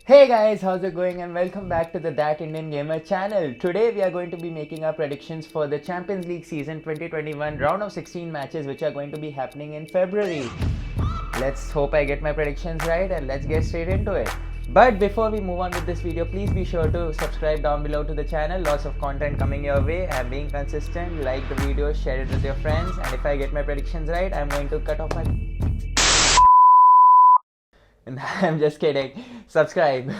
Hey guys, how's it going and welcome back to the ThatIndianGamer channel. Today we are going to be making our predictions for the Champions League season 2021 round of 16 matches which are going to be happening in February. Let's hope I get my predictions right and let's get straight into it. But before we move on with this video, please be sure to subscribe down below to the channel. Lots of content coming your way. I'm being consistent. Like the video, share it with your friends, and if I get my predictions right, I'm going to cut off my... I'm just kidding. Subscribe.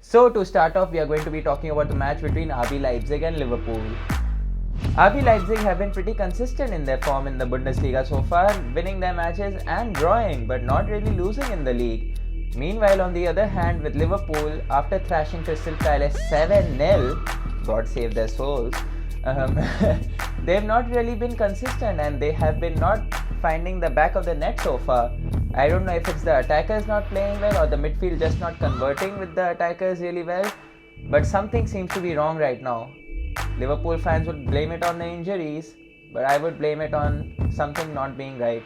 So to start off, we are going to be talking about the match between RB Leipzig and Liverpool. RB Leipzig have been pretty consistent in their form in the Bundesliga so far, winning their matches and drawing, but not really losing in the league. Meanwhile, on the other hand, with Liverpool, after thrashing Crystal Palace 7-0, God save their souls, they've not really been consistent and they have been not finding the back of the net so far. I don't know if it's the attackers not playing well or the midfield just not converting with the attackers really well, but something seems to be wrong right now. Liverpool fans would blame it on the injuries, but I would blame it on something not being right.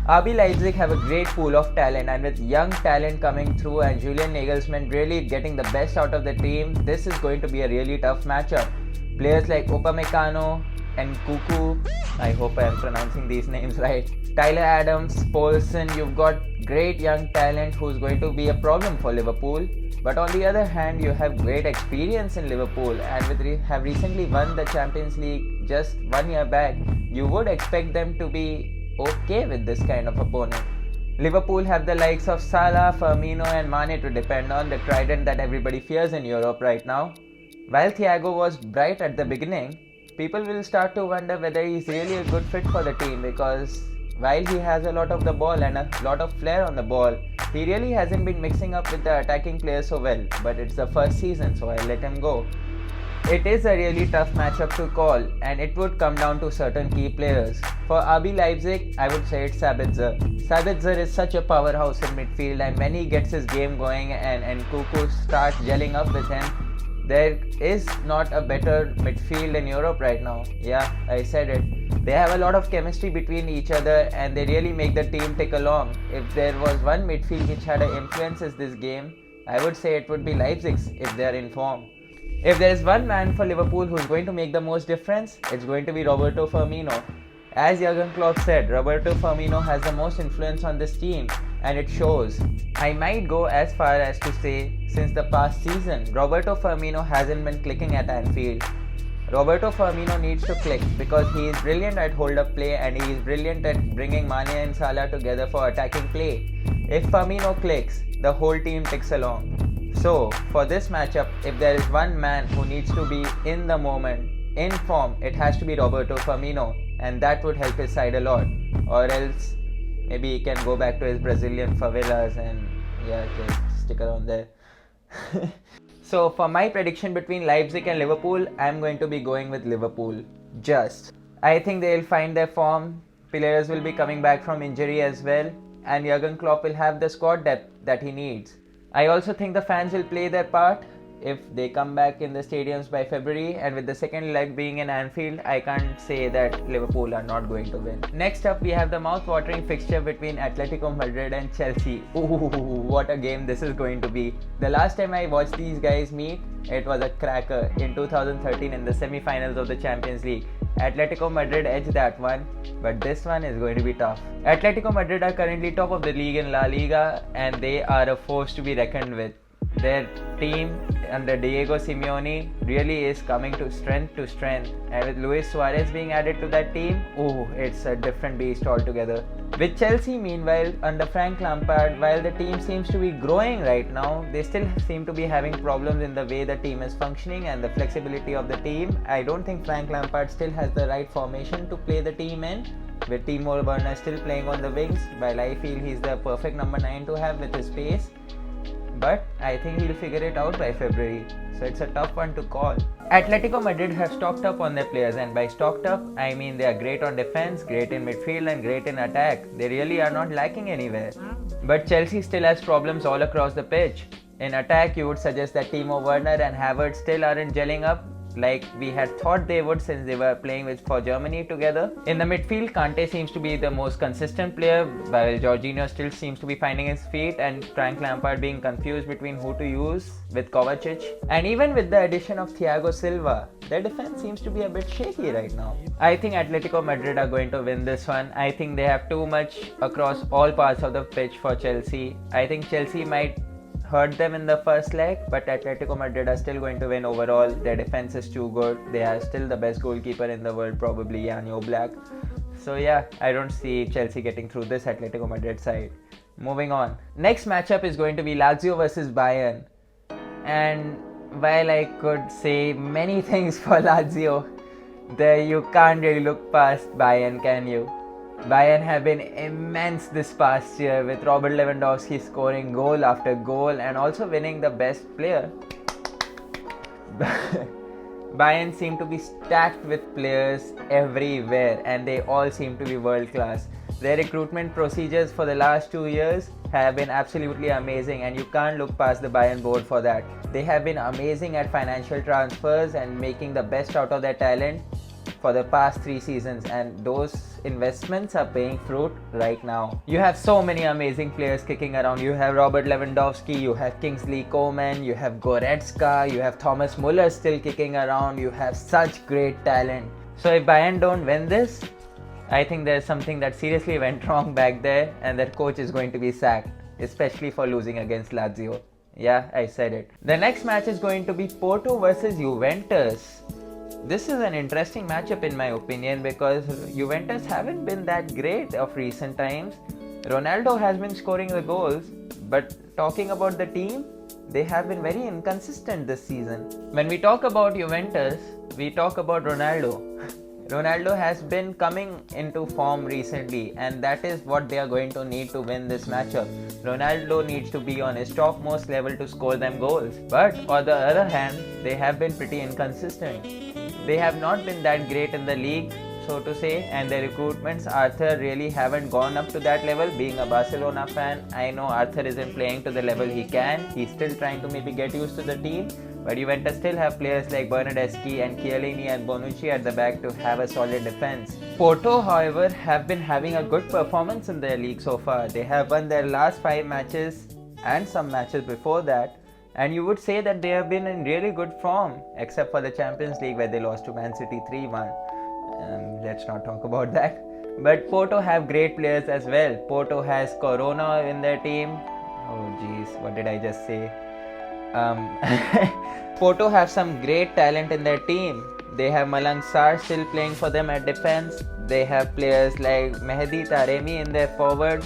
RB Leipzig have a great pool of talent, and with young talent coming through and Julian Nagelsmann really getting the best out of the team, this is going to be a really tough matchup. Players like Upamecano and Cuckoo, I hope I am pronouncing these names right, Tyler Adams, Paulson, you've got great young talent who's going to be a problem for Liverpool. But on the other hand, you have great experience in Liverpool and have recently won the Champions League just 1 year back. You would expect them to be okay with this kind of opponent. Liverpool have the likes of Salah, Firmino and Mane to depend on, the trident that everybody fears in Europe right now. While Thiago was bright at the beginning, people will start to wonder whether he's really a good fit for the team, because while he has a lot of the ball and a lot of flair on the ball, he really hasn't been mixing up with the attacking players so well. But it's the first season, so I'll let him go. It is a really tough matchup to call, and it would come down to certain key players. For RB Leipzig, I would say it's Sabitzer. Sabitzer is such a powerhouse in midfield, and when he gets his game going and Cuckoo starts gelling up with him, there is not a better midfield in Europe right now. Yeah, I said it. They have a lot of chemistry between each other and they really make the team tick along. If there was one midfield which had an influence in this game, I would say it would be Leipzig's if they are in form. If there is one man for Liverpool who's going to make the most difference, it's going to be Roberto Firmino. As Jurgen Klopp said, Roberto Firmino has the most influence on this team, and it shows. I might go as far as to say, since the past season, Roberto Firmino hasn't been clicking at Anfield. Roberto Firmino needs to click because he is brilliant at hold-up play and he is brilliant at bringing Mane and Salah together for attacking play. If Firmino clicks, the whole team ticks along. So, for this matchup, if there is one man who needs to be in the moment, in form, it has to be Roberto Firmino, and that would help his side a lot. Or else, maybe he can go back to his Brazilian favelas and just stick around there. So for my prediction between Leipzig and Liverpool, I'm going to be going with Liverpool. I think they'll find their form, players will be coming back from injury as well, and Jurgen Klopp will have the squad depth that he needs. I also think the fans will play their part. If they come back in the stadiums by February, and with the second leg being in Anfield, I can't say that Liverpool are not going to win. Next up, we have the mouth-watering fixture between Atletico Madrid and Chelsea. Ooh, what a game this is going to be. The last time I watched these guys meet, it was a cracker in 2013 in the semi-finals of the Champions League. Atletico Madrid edged that one, but this one is going to be tough. Atletico Madrid are currently top of the league in La Liga, and they are a force to be reckoned with. Their team under Diego Simeone really is coming to strength, and with Luis Suarez being added to that team, it's a different beast altogether. With Chelsea, meanwhile, under Frank Lampard, while the team seems to be growing right now, they still seem to be having problems in the way the team is functioning and the flexibility of the team. I don't think Frank Lampard still has the right formation to play the team in, with Timo Werner still playing on the wings, while I feel he's the perfect number 9 to have with his pace. But I think he'll figure it out by February, so it's a tough one to call. Atletico Madrid have stocked up on their players, and by stocked up, I mean they are great on defense, great in midfield and great in attack. They really are not lacking anywhere. But Chelsea still has problems all across the pitch. In attack, you would suggest that Timo Werner and Havertz still aren't gelling up. like we had thought they would since they were playing for Germany together. In the midfield, Kante seems to be the most consistent player, while Jorginho still seems to be finding his feet, and Frank Lampard being confused between who to use with Kovacic. And even with the addition of Thiago Silva, their defense seems to be a bit shaky right now. I think Atletico Madrid are going to win this one. I think they have too much across all parts of the pitch for Chelsea. I think Chelsea might hurt them in the first leg, but Atletico Madrid are still going to win overall. Their defense is too good. They are still the best goalkeeper in the world, probably Jan Oblak. So yeah, I don't see Chelsea getting through this Atletico Madrid side. Moving on. Next matchup is going to be Lazio versus Bayern. And while I could say many things for Lazio, you can't really look past Bayern, can you? Bayern have been immense this past year, with Robert Lewandowski scoring goal after goal and also winning the best player. Bayern seem to be stacked with players everywhere, and they all seem to be world class. Their recruitment procedures for the last 2 years have been absolutely amazing, and you can't look past the Bayern board for that. They have been amazing at financial transfers and making the best out of their talent for the past 3 seasons, and those investments are paying fruit right now. You have so many amazing players kicking around. You have Robert Lewandowski, you have Kingsley Coman, you have Goretzka, you have Thomas Muller still kicking around. You have such great talent. So if Bayern don't win this, I think there's something that seriously went wrong back there, and their coach is going to be sacked, especially for losing against Lazio. Yeah, I said it. The next match is going to be Porto versus Juventus. This is an interesting matchup in my opinion, because Juventus haven't been that great of recent times. Ronaldo has been scoring the goals, but talking about the team, they have been very inconsistent this season. When we talk about Juventus, we talk about Ronaldo. Ronaldo has been coming into form recently, and that is what they are going to need to win this matchup. Ronaldo needs to be on his topmost level to score them goals. But on the other hand, they have been pretty inconsistent. They have not been that great in the league, so to say, and their recruitments, Arthur, really haven't gone up to that level. Being a Barcelona fan, I know Arthur isn't playing to the level he can. He's still trying to maybe get used to the team, but Juventus still have players like Bernardeschi and Chiellini and Bonucci at the back to have a solid defense. Porto, however, have been having a good performance in their league so far. They have won their last 5 matches and some matches before that, and you would say that they have been in really good form, except for the Champions League where they lost to Man City 3-1. Let's not talk about that. But Porto have great players as well. Porto has Corona in their team. Oh jeez, what did I just say? Porto have some great talent in their team. They have Malang Sarr still playing for them at defense. They have players like Mehdi Taremi in their forward.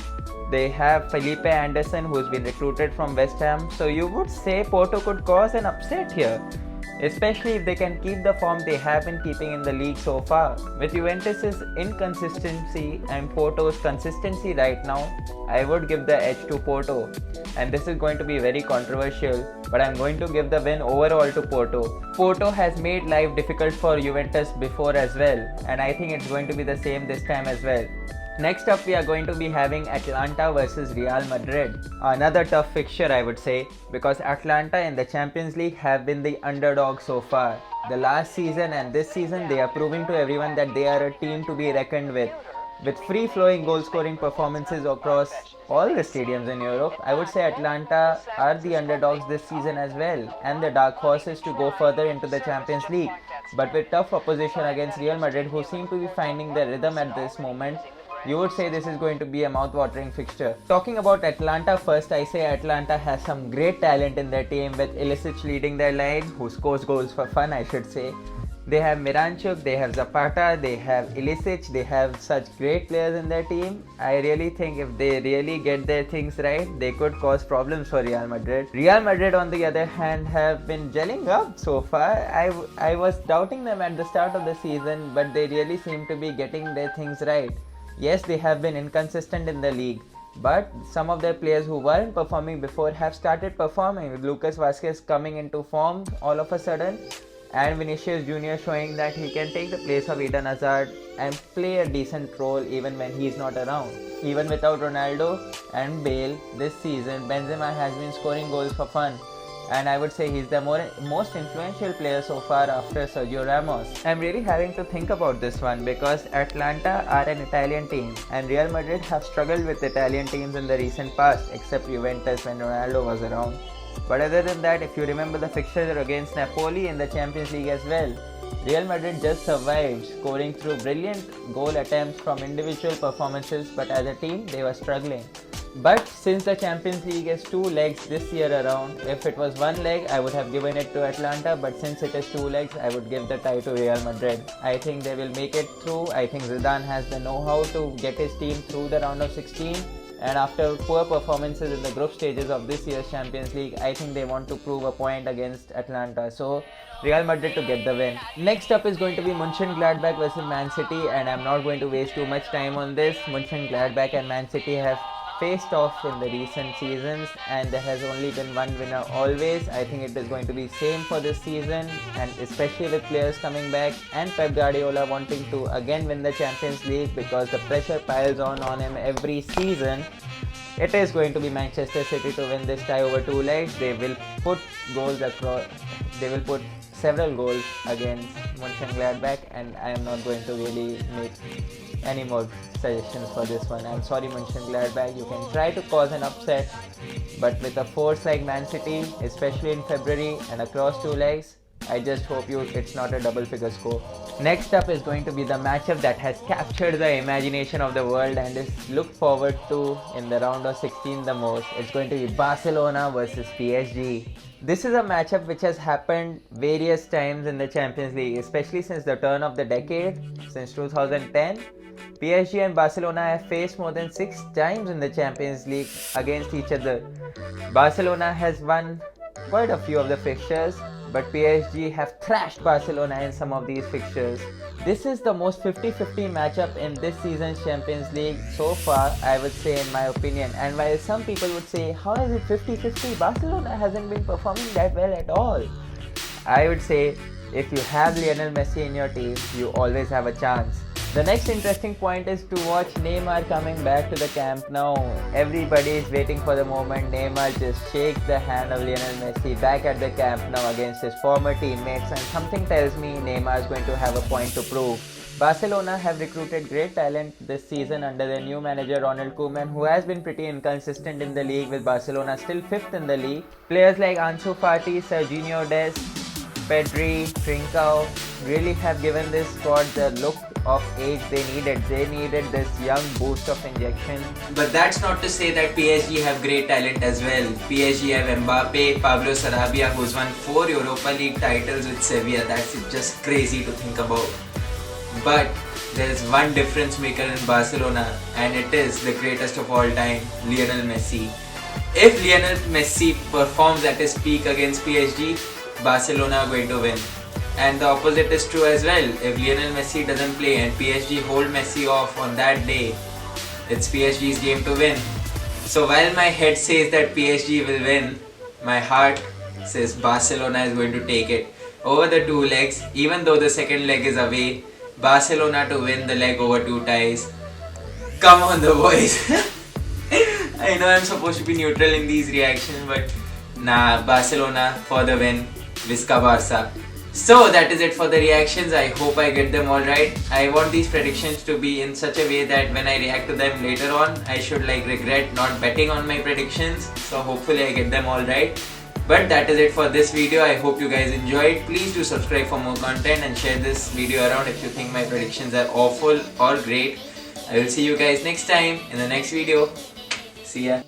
They have Felipe Anderson, who's been recruited from West Ham. So you would say Porto could cause an upset here, especially if they can keep the form they have been keeping in the league so far. With Juventus' inconsistency and Porto's consistency right now, I would give the edge to Porto. And this is going to be very controversial, but I'm going to give the win overall to Porto. Porto has made life difficult for Juventus before as well, and I think it's going to be the same this time as well. Next up, we are going to be having Atlanta versus Real Madrid. Another tough fixture, I would say, because Atlanta in the Champions League have been the underdog so far. The last season and this season, they are proving to everyone that they are a team to be reckoned with. With free-flowing goal-scoring performances across all the stadiums in Europe, I would say Atlanta are the underdogs this season as well, and the dark horses to go further into the Champions League. But with tough opposition against Real Madrid, who seem to be finding their rhythm at this moment, you would say this is going to be a mouth-watering fixture. Talking about Atlanta first, I say Atlanta has some great talent in their team, with Ilicic leading their line, who scores goals for fun, I should say. They have Miranchuk, they have Zapata, they have Ilicic, they have such great players in their team. I really think if they really get their things right, they could cause problems for Real Madrid. Real Madrid, on the other hand, have been gelling up so far. I was doubting them at the start of the season, but they really seem to be getting their things right. Yes, they have been inconsistent in the league, but some of their players who weren't performing before have started performing, with Lucas Vazquez coming into form all of a sudden, and Vinicius Jr. showing that he can take the place of Eden Hazard and play a decent role even when he's not around. Even without Ronaldo and Bale this season, Benzema has been scoring goals for fun. and I would say he's the most influential player so far after Sergio Ramos. I'm really having to think about this one because Atlanta are an Italian team and Real Madrid have struggled with Italian teams in the recent past, except Juventus when Ronaldo was around. But other than that, if you remember the fixture against Napoli in the Champions League as well, Real Madrid just survived, scoring through brilliant goal attempts from individual performances, but as a team they were struggling. But since the Champions League is 2 legs this year around, if it was 1 leg I would have given it to Atlanta, but since it is 2 legs I would give the tie to Real Madrid. I think they will make it through. I think Zidane has the know-how to get his team through the round of 16. And after poor performances in the group stages of this year's Champions League, I think they want to prove a point against Atlanta. So Real Madrid to get the win. Next up is going to be Munchen Gladbach versus Man City, and I'm not going to waste too much time on this. Munchen Gladbach and Man City have faced off in the recent seasons and there has only been one winner always. I think it is going to be same for this season, and especially with players coming back and Pep Guardiola wanting to again win the Champions League because the pressure piles on him every season. It is going to be Manchester City to win this tie over 2 legs. They will put goals across. They will put several goals against Munchen Gladbach, and I am not going to really make any more suggestions for this one. I'm sorry Munchen Gladbach, you can try to cause an upset, but with a force like Man City, especially in February and across 2 legs, I just hope it's not a double figure score. Next up is going to be the matchup that has captured the imagination of the world and is looked forward to in the round of 16 the most. It's going to be Barcelona versus PSG. This is a matchup which has happened various times in the Champions League, especially since the turn of the decade, since 2010. PSG and Barcelona have faced more than 6 times in the Champions League against each other. Barcelona has won quite a few of the fixtures, but PSG have thrashed Barcelona in some of these fixtures. This is the most 50-50 matchup in this season's Champions League so far, I would say, in my opinion. And while some people would say, how is it 50-50? Barcelona hasn't been performing that well at all. I would say, if you have Lionel Messi in your team, you always have a chance. The next interesting point is to watch Neymar coming back to the Camp Nou. Everybody is waiting for the moment Neymar just shakes the hand of Lionel Messi back at the Camp Nou against his former teammates, and something tells me Neymar is going to have a point to prove. Barcelona have recruited great talent this season under their new manager Ronald Koeman, who has been pretty inconsistent in the league, with Barcelona still 5th in the league. Players like Ansu Fati, Serginho Dest, Pedri, Trincao really have given this squad the look of age they needed. They needed this young boost of injection. But that's not to say that PSG have great talent as well. PSG have Mbappe, Pablo Sarabia, who's won 4 Europa League titles with Sevilla. That's just crazy to think about. But there's one difference maker in Barcelona, and it is the greatest of all time, Lionel Messi. If Lionel Messi performs at his peak against PSG, Barcelona are going to win. And the opposite is true as well. If Lionel Messi doesn't play and PSG hold Messi off on that day, it's PSG's game to win. So while my head says that PSG will win, my heart says Barcelona is going to take it over the 2 legs. Even though the second leg is away, Barcelona to win the leg over 2 ties. Come on the boys. I know I'm supposed to be neutral in these reactions, but nah, Barcelona for the win. Visca Barca. So that is it for the reactions. I hope I get them all right. I want these predictions to be in such a way that when I react to them later on, I should regret not betting on my predictions. So hopefully I get them all right. But that is it for this video. I hope you guys enjoyed. Please do subscribe for more content and share this video around if you think my predictions are awful or great. I will see you guys next time in the next video. See ya.